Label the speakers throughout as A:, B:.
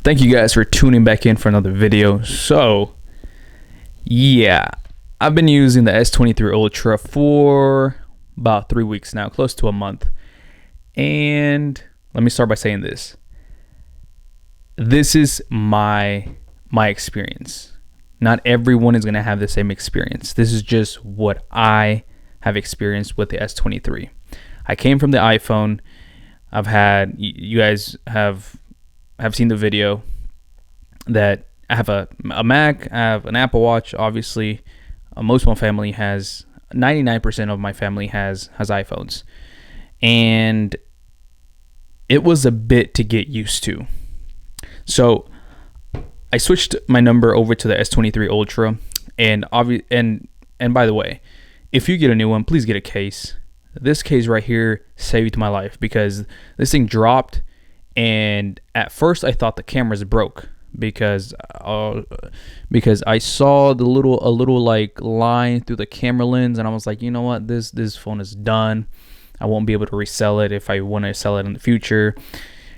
A: Thank you guys for tuning back in for another video. So, yeah, I've been using the S23 Ultra for about 3 weeks now, close to a month. And let me start by saying this. This is my experience. Not everyone is going to have the same experience. This is just what I have experienced with the S23. I came from the iPhone. I've had, you guys have seen the video that I have a Mac, I have an Apple Watch. Obviously, most of my family has, 99% of my family has iPhones, and it was a bit to get used to. So I switched my number over to the S23 Ultra, and by the way, if you get a new one, please get a case. This case right here saved my life because this thing dropped, and at first I thought the cameras broke because I saw a little like line through the camera lens, and I was like, you know what, this phone is done. I won't be able to resell it if I want to sell it in the future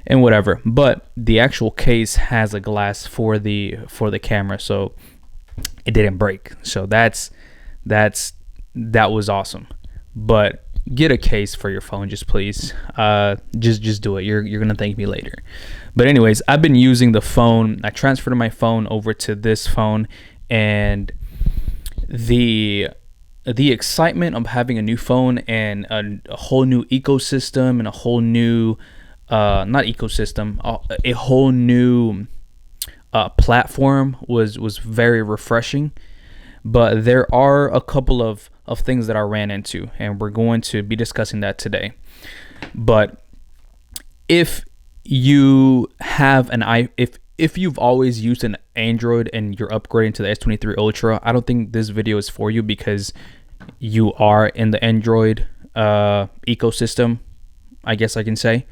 A: and whatever. But the actual case has a glass for the camera, so it didn't break. So that was awesome. But get a case for your phone, just please. Just do it. You're gonna thank me later. But anyways, I've been using the phone. I transferred my phone over to this phone, and the excitement of having a new phone and a whole new ecosystem and a whole new not ecosystem, a whole new platform was very refreshing. But there are a couple of things that I ran into, and we're going to be discussing that today. But if you have if you've always used an Android and you're upgrading to the S23 Ultra, I don't think this video is for you because you are in the Android ecosystem, I guess I can say.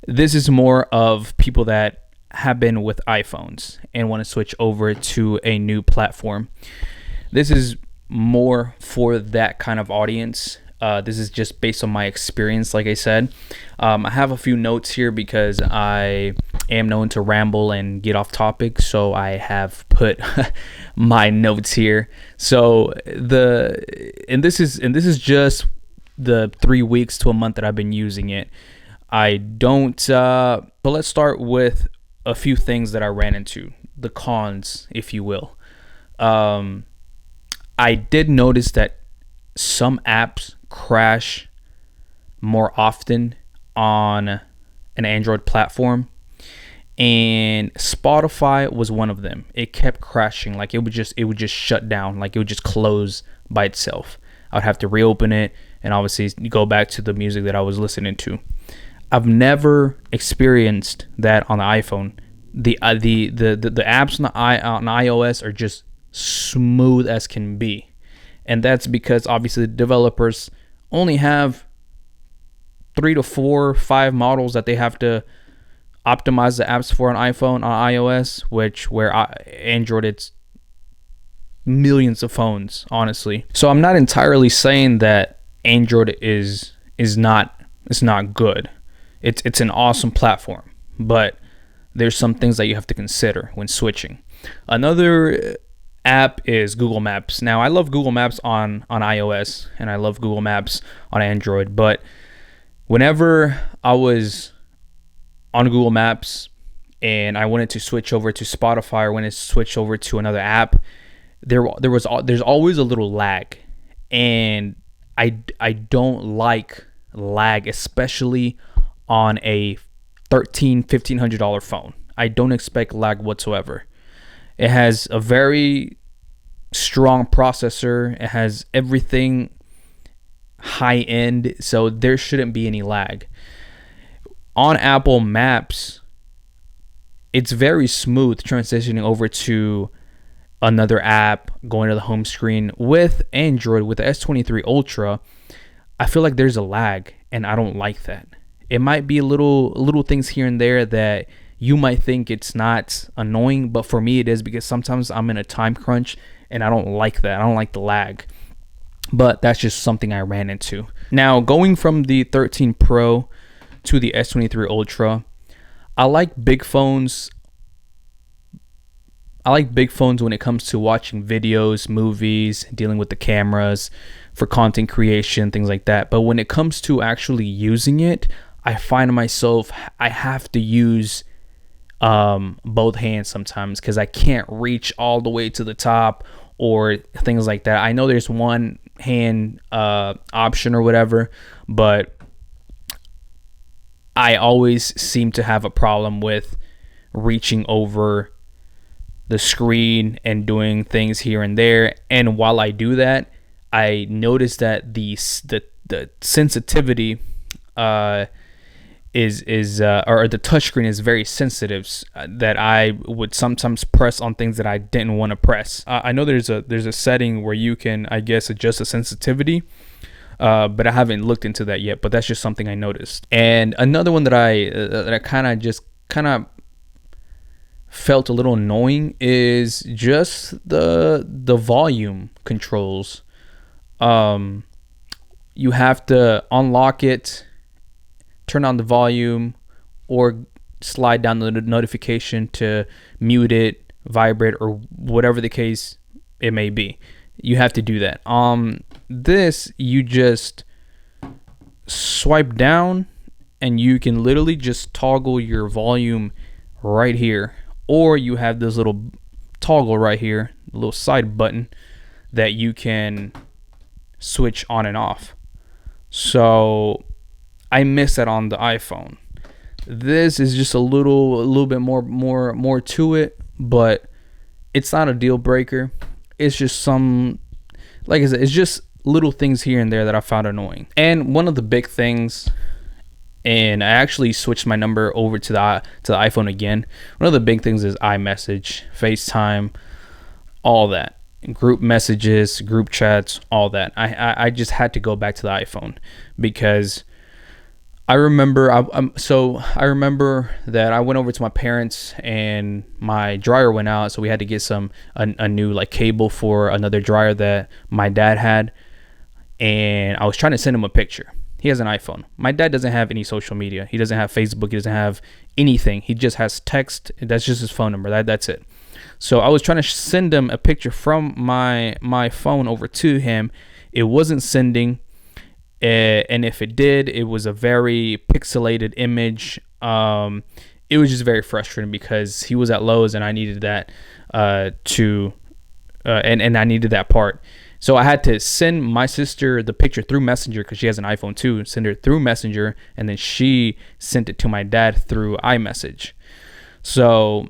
A: This is more of people that have been with iPhones and want to switch over to a new platform. This is more for that kind of audience. This is just based on my experience, like I said. I have a few notes here because I am known to ramble and get off topic, so I have put my notes here. So this is just the 3 weeks to a month that I've been using it. But let's start with a few things that I ran into, the cons, if you will. I did notice that some apps crash more often on an Android platform, and Spotify was one of them. It kept crashing, like it would just shut down, like it would just close by itself. I would have to reopen it and obviously go back to the music that I was listening to. I've never experienced that on the iPhone. The apps on iOS are just smooth as can be, and that's because obviously the developers only have 3 to 4, 5 models that they have to optimize the apps for on iPhone, on iOS, where Android, it's millions of phones, honestly. So I'm not entirely saying that Android is not good. It's an awesome platform, but there's some things that you have to consider when switching. Another app is Google Maps. Now, I love Google Maps on iOS, and I love Google Maps on Android, but whenever I was on Google Maps and I wanted to switch over to Spotify or wanted to switch over to another app, there's always a little lag, and I don't like lag, especially on a $1,500 phone. I don't expect lag whatsoever. It has a very strong processor. It has everything high end, so there shouldn't be any lag. On Apple Maps, it's very smooth transitioning over to another app, going to the home screen. With Android, with the S23 Ultra, I feel like there's a lag, and I don't like that. It might be little things here and there that you might think it's not annoying, but for me it is, because sometimes I'm in a time crunch and I don't like that. I don't like the lag. But that's just something I ran into. Now, going from the 13 Pro to the S23 Ultra, I like big phones I like big phones when it comes to watching videos, movies, dealing with the cameras for content creation, things like that. But when it comes to actually using it, I find myself, I have to use both hands sometimes because I can't reach all the way to the top or things like that. I know there's one hand option or whatever, but I always seem to have a problem with reaching over the screen and doing things here and there. And while I do that, I notice that the sensitivity is or the touchscreen is very sensitive, that I would sometimes press on things that I didn't want to press. I know there's a setting where you can, I guess, adjust the sensitivity, but I haven't looked into that yet. But that's just something I noticed. And another one that I kind of felt a little annoying is just the volume controls. You have to unlock it, turn on the volume, or slide down the notification to mute it, vibrate, or whatever the case it may be. You have to do that. This, you just swipe down and you can literally just toggle your volume right here, or you have this little toggle right here, a little side button that you can switch on and off. So I miss that on the iPhone. This is just a little bit more to it, but it's not a deal breaker. It's just some, like I said, it's just little things here and there that I found annoying. And one of the big things, and I actually switched my number over to the iPhone again. One of the big things is iMessage, FaceTime, all that. Group messages, group chats, all that. I just had to go back to the iPhone because I remember I remember that I went over to my parents and my dryer went out, so we had to get a new like cable for another dryer that my dad had, and I was trying to send him a picture. He has an iPhone. My dad doesn't have any social media. He doesn't have Facebook. He doesn't have anything. He just has text. That's just his phone number. That's it. So I was trying to send him a picture from my phone over to him. It wasn't sending. And if it did, it was a very pixelated image. It was just very frustrating because he was at Lowe's and I needed that and I needed that part. So I had to send my sister the picture through Messenger because she has an iPhone too. Send her through Messenger, and then she sent it to my dad through iMessage. So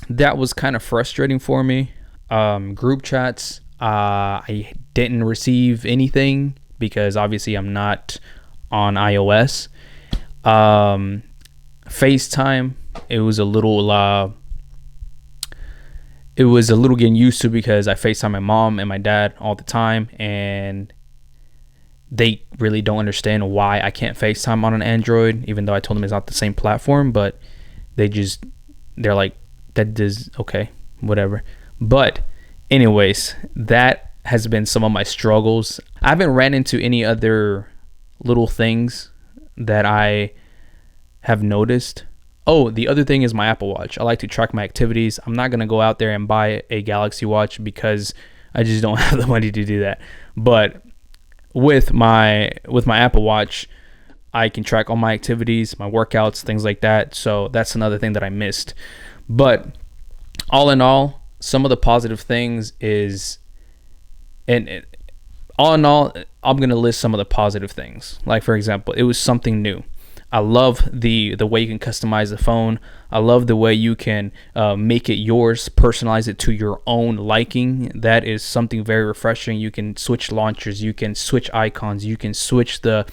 A: that was kind of frustrating for me. Group chats, I didn't receive anything because obviously I'm not on iOS. FaceTime, it was a little getting used to because I FaceTime my mom and my dad all the time, and they really don't understand why I can't FaceTime on an Android, even though I told them it's not the same platform. But they're like, that is okay, whatever. But anyways, that has been some of my struggles. I haven't ran into any other little things that I have noticed. Oh, the other thing is my Apple Watch. I like to track my activities. I'm not going to go out there and buy a Galaxy Watch because I just don't have the money to do that. But with my Apple Watch, I can track all my activities, my workouts, things like that. So that's another thing that I missed. But all in all, some of the positive things is, all in all, I'm going to list some of the positive things. Like, for example, it was something new. I love the way you can customize the phone. I love the way you can make it yours, personalize it to your own liking. That is something very refreshing. You can switch launchers, you can switch icons, you can switch the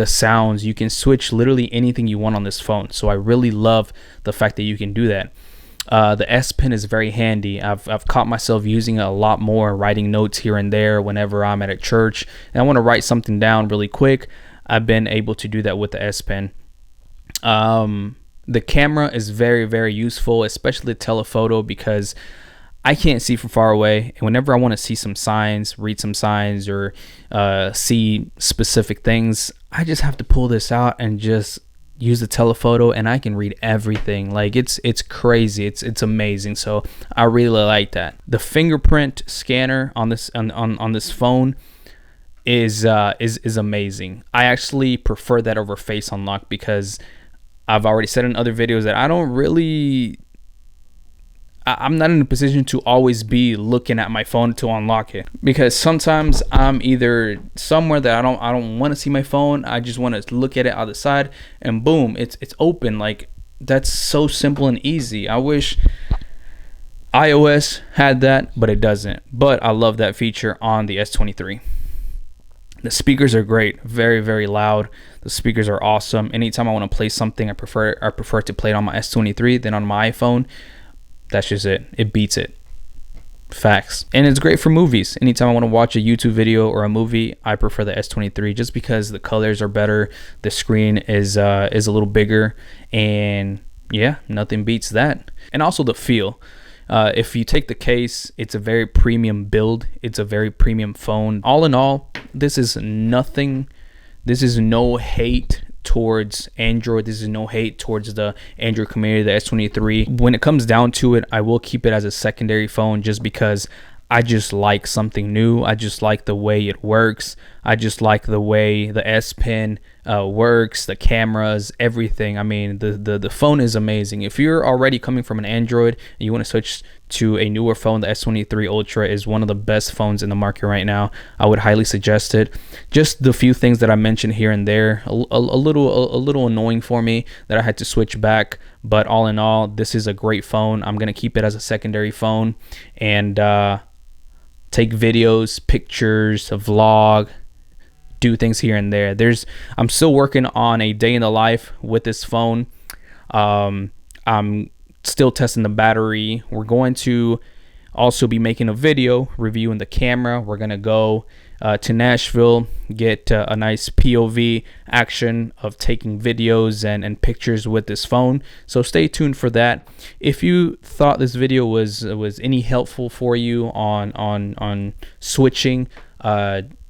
A: sounds, you can switch literally anything you want on this phone. So I really love the fact that you can do that. The S Pen is very handy. I've caught myself using it a lot more, writing notes here and there whenever I'm at a church and I want to write something down really quick. I've been able to do that with the S Pen. The camera is very, very useful, especially the telephoto, because I can't see from far away. And whenever I want to see some signs, read some signs, or see specific things, I just have to pull this out and just use the telephoto, and I can read everything. Like it's crazy. It's amazing. So I really like that. The fingerprint scanner on this on this phone is amazing. I actually prefer that over face unlock because I've already said in other videos that I'm not in a position to always be looking at my phone to unlock it, because sometimes I'm either somewhere that I don't want to see my phone. I just want to look at it out the side, and boom, it's open. Like, that's so simple and easy. I wish iOS had that, but it doesn't. But I love that feature on the S23. The speakers are great, very, very loud. The speakers are awesome. Anytime I want to play something, I prefer to play it on my S23 than on my iPhone. That's just it. It beats it. Facts. And it's great for movies. Anytime I want to watch a YouTube video or a movie, I prefer the S23 just because the colors are better. The screen is a little bigger, and yeah, nothing beats that. And also the feel. If you take the case, it's a very premium build. It's a very premium phone. All in all, this is nothing. This is no hate towards Android. This is no hate towards the Android community, the S23. When it comes down to it, I will keep it as a secondary phone just because I just like something new. I just like the way it works. I just like the way the S Pen works, the cameras, everything. I mean, the phone is amazing. If you're already coming from an Android and you want to switch to a newer phone, the S23 Ultra is one of the best phones in the market right now. I would highly suggest it. Just the few things that I mentioned here and there, a little annoying for me that I had to switch back. But all in all, this is a great phone. I'm gonna keep it as a secondary phone and take videos, pictures, a vlog, do things here and there. I'm still working on a day in the life with this phone. I'm still testing the battery. We're going to also be making a video reviewing the camera. We're gonna go to Nashville, get a nice POV action of taking videos and pictures with this phone. So stay tuned for that. If you thought this video was any helpful for you on switching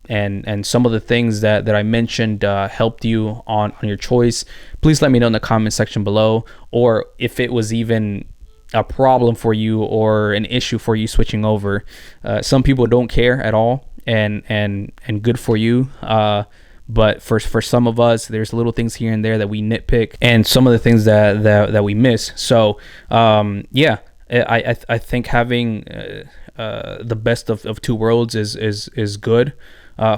A: and some of the things that I mentioned helped you on your choice, please let me know in the comment section below. Or if it was even a problem for you or an issue for you switching over. Some people don't care at all, and good for you. But for some of us, there's little things here and there that we nitpick, and some of the things that we miss. So yeah, I think having the best of two worlds is good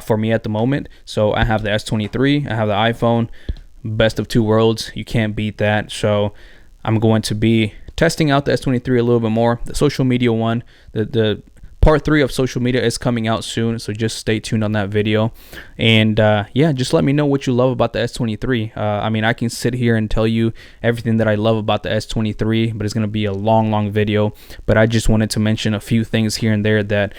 A: for me at the moment. So I have the S23, I have the iPhone, best of two worlds. You can't beat that. So I'm going to be testing out the S23 a little bit more. The social media one, the part 3 of social media is coming out soon, so just stay tuned on that video. And yeah, just let me know what you love about the S23. I mean, I can sit here and tell you everything that I love about the S23, but it's going to be a long video. But I just wanted to mention a few things here and there that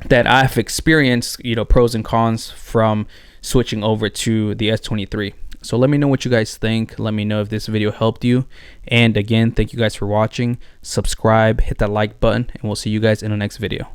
A: that I've experienced, pros and cons from switching over to the S23. So let me know what you guys think. Let me know if this video helped you. And again, thank you guys for watching. Subscribe, hit that like button, and we'll see you guys in the next video.